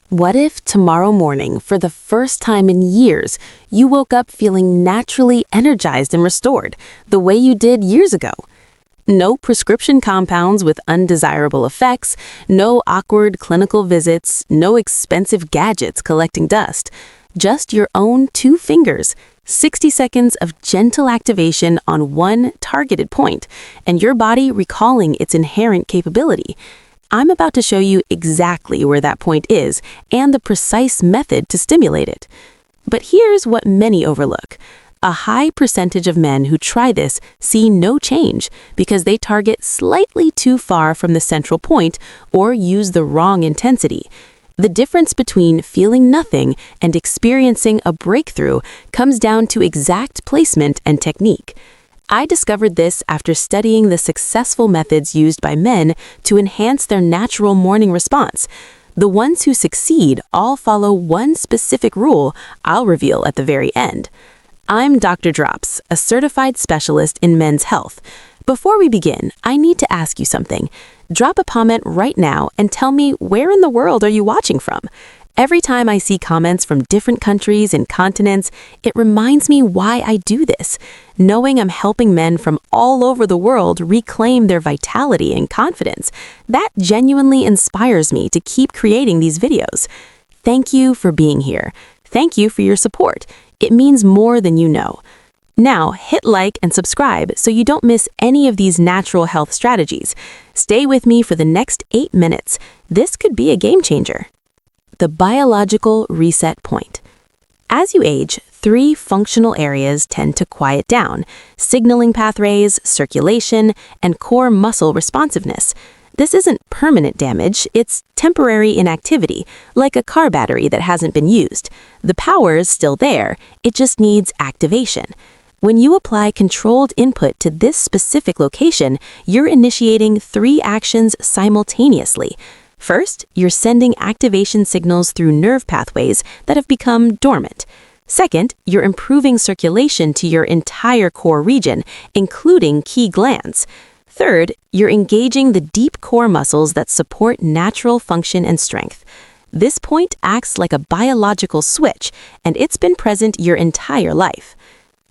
What if tomorrow morning, for the first time in years, you woke up feeling naturally energized and restored, the way you did years ago? No prescription compounds with undesirable effects, no awkward clinical visits, no expensive gadgets collecting dust. Just your own 2 fingers, 60 seconds of gentle activation on one targeted point, and your body recalling its inherent capability. I'm about to show you exactly where that point is and the precise method to stimulate it. But here's what many overlook. A high percentage of men who try this see no change because they target slightly too far from the central point or use the wrong intensity. The difference between feeling nothing and experiencing a breakthrough comes down to exact placement and technique. I discovered this after studying the successful methods used by men to enhance their natural morning response. The ones who succeed all follow one specific rule I'll reveal at the very end. I'm Dr. Drops, a certified specialist in men's health. Before we begin, I need to ask you something. Drop a comment right now and tell me, where in the world are you watching from? Every time I see comments from different countries and continents, it reminds me why I do this. Knowing I'm helping men from all over the world reclaim their vitality and confidence, that genuinely inspires me to keep creating these videos. Thank you for being here. Thank you for your support. It means more than you know. Now, hit like and subscribe so you don't miss any of these natural health strategies. Stay with me for the next 8 minutes. This could be a game changer. The biological reset point. As you age, 3 functional areas tend to quiet down: signaling pathways, circulation, and core muscle responsiveness. This isn't permanent damage, it's temporary inactivity, like a car battery that hasn't been used. The power is still there, it just needs activation. When you apply controlled input to this specific location, you're initiating 3 actions simultaneously. First, you're sending activation signals through nerve pathways that have become dormant. Second, you're improving circulation to your entire core region, including key glands. Third, you're engaging the deep core muscles that support natural function and strength. This point acts like a biological switch, and it's been present your entire life.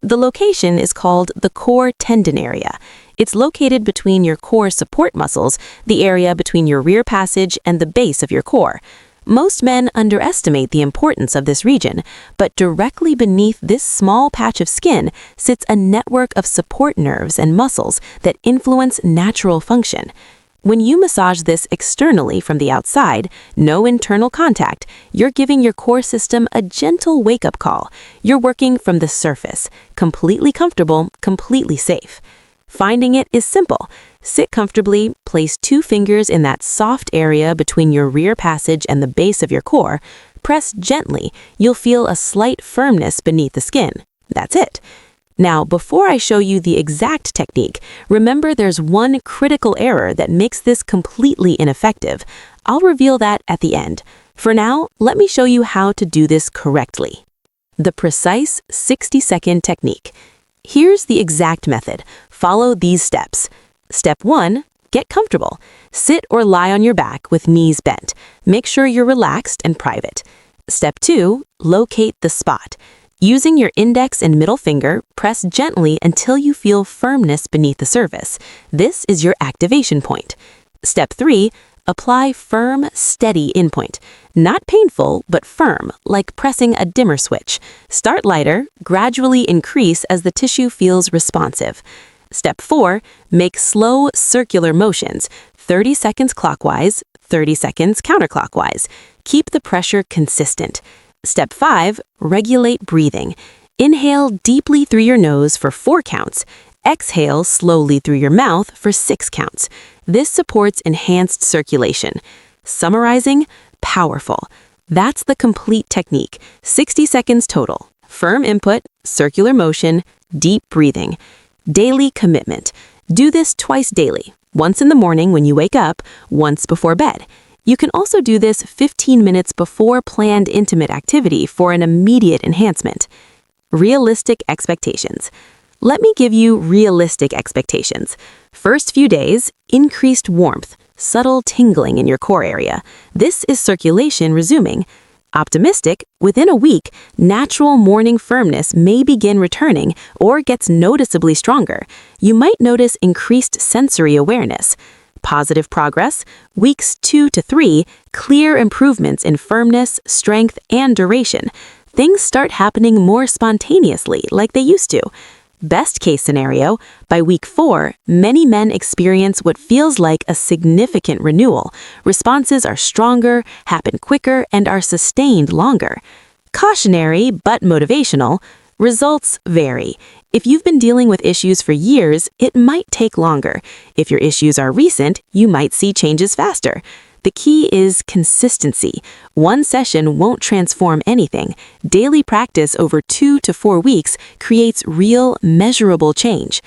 The location is called the core tendon area. It's located between your core support muscles, the area between your rear passage and the base of your core. Most men underestimate the importance of this region, but directly beneath this small patch of skin sits a network of support nerves and muscles that influence natural function. When you massage this externally from the outside, no internal contact, you're giving your core system a gentle wake-up call. You're working from the surface, completely comfortable, completely safe. Finding it is simple. Sit comfortably, place 2 fingers in that soft area between your rear passage and the base of your core. Press gently. You'll feel a slight firmness beneath the skin. That's it. Now, before I show you the exact technique, remember there's one critical error that makes this completely ineffective. I'll reveal that at the end. For now, let me show you how to do this correctly. The precise 60-second technique. Here's the exact method. Follow these steps. Step 1, get comfortable. Sit or lie on your back with knees bent. Make sure you're relaxed and private. Step 2, locate the spot. Using your index and middle finger, press gently until you feel firmness beneath the surface. This is your activation point. Step 3, apply firm, steady inpoint. Not painful, but firm, like pressing a dimmer switch. Start lighter, gradually increase as the tissue feels responsive. Step 4, make slow circular motions, 30 seconds clockwise, 30 seconds counterclockwise. Keep the pressure consistent. Step 5, regulate breathing. Inhale deeply through your nose for 4 counts. Exhale slowly through your mouth for 6 counts. This supports enhanced circulation. Summarizing, powerful. That's the complete technique. 60 seconds total. Firm input, circular motion, deep breathing. Daily commitment. Do this twice daily. Once in the morning when you wake up, once before bed. You can also do this 15 minutes before planned intimate activity for an immediate enhancement. Realistic expectations. Let me give you realistic expectations. First few days, increased warmth. subtle tingling in your core area. This is circulation resuming. Optimistic, within a week, natural morning firmness may begin returning or gets noticeably stronger. You might notice increased sensory awareness. Positive progress, weeks 2 to 3, clear improvements in firmness, strength, and duration. Things start happening more spontaneously like they used to. Best case scenario, by week 4, many men experience what feels like a significant renewal. Responses are stronger, happen quicker, and are sustained longer. Cautionary, but motivational, results vary. If you've been dealing with issues for years, it might take longer. If your issues are recent, you might see changes faster. The key is consistency. One session won't transform anything. Daily practice over 2 to 4 weeks creates real, measurable change.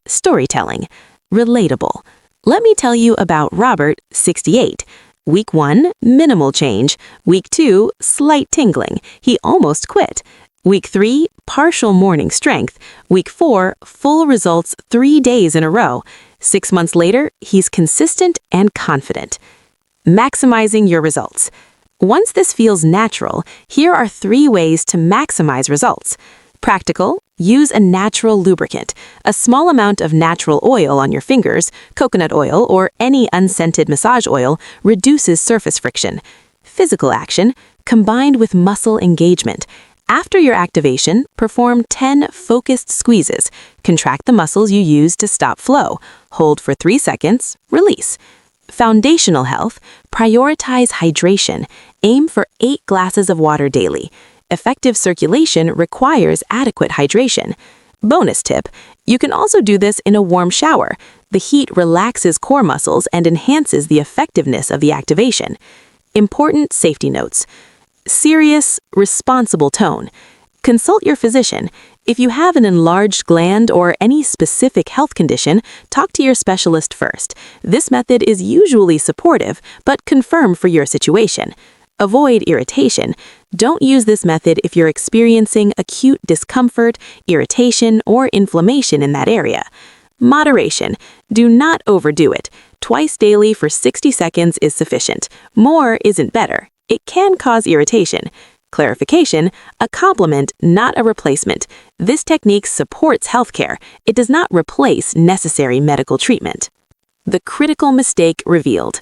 Storytelling. Relatable. Let me tell you about Robert, 68. Week 1, minimal change. Week 2, slight tingling. He almost quit. Week 3, partial morning strength. Week 4, full results 3 days in a row. 6 months later, he's consistent and confident. Maximizing your results. Once this feels natural, here are 3 ways to maximize results. Practical, use a natural lubricant. A small amount of natural oil on your fingers, coconut oil, or any unscented massage oil reduces surface friction. Physical action, combined with muscle engagement. After your activation, perform 10 focused squeezes. Contract the muscles you use to stop flow. Hold for 3 seconds, release. Foundational health, prioritize hydration. Aim for 8 glasses of water daily. Effective circulation requires adequate hydration. Bonus tip, you can also do this in a warm shower. The heat relaxes core muscles and enhances the effectiveness of the activation. Important safety notes. Serious, responsible tone. Consult your physician. If you have an enlarged gland or any specific health condition, talk to your specialist first. This method is usually supportive, but confirm for your situation. Avoid irritation. Don't use this method if you're experiencing acute discomfort, irritation, or inflammation in that area. Moderation. Do not overdo it. Twice daily for 60 seconds is sufficient. More isn't better. It can cause irritation. Clarification, a complement, not a replacement. This technique supports healthcare. It does not replace necessary medical treatment. The critical mistake revealed.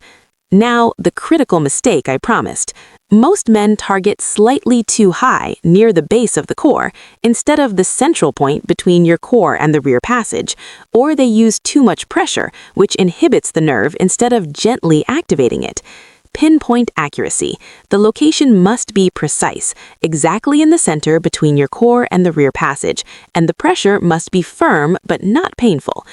Now, the critical mistake I promised. Most men target slightly too high, near the base of the core, instead of the central point between your core and the rear passage, or they use too much pressure, which inhibits the nerve instead of gently activating it. Pinpoint accuracy. The location must be precise, exactly in the center between your core and the rear passage, and the pressure must be firm but not painful.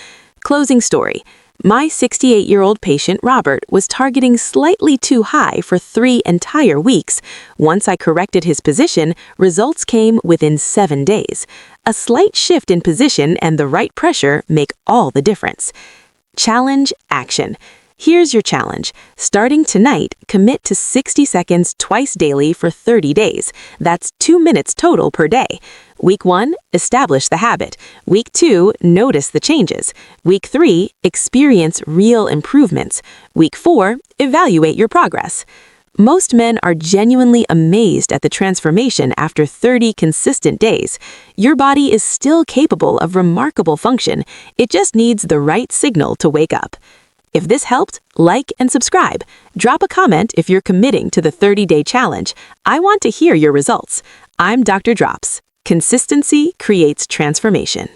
Closing story. My 68-year-old patient, Robert, was targeting slightly too high for 3 entire weeks. Once I corrected his position, results came within 7 days. A slight shift in position and the right pressure make all the difference. Challenge action. Here's your challenge. Starting tonight, commit to 60 seconds twice daily for 30 days. That's 2 minutes total per day. Week 1, establish the habit. Week 2, notice the changes. Week 3, experience real improvements. Week 4, evaluate your progress. Most men are genuinely amazed at the transformation after 30 consistent days. Your body is still capable of remarkable function. It just needs the right signal to wake up. If this helped, like and subscribe. Drop a comment if you're committing to the 30-day challenge. I want to hear your results. I'm Dr. Drops. Consistency creates transformation.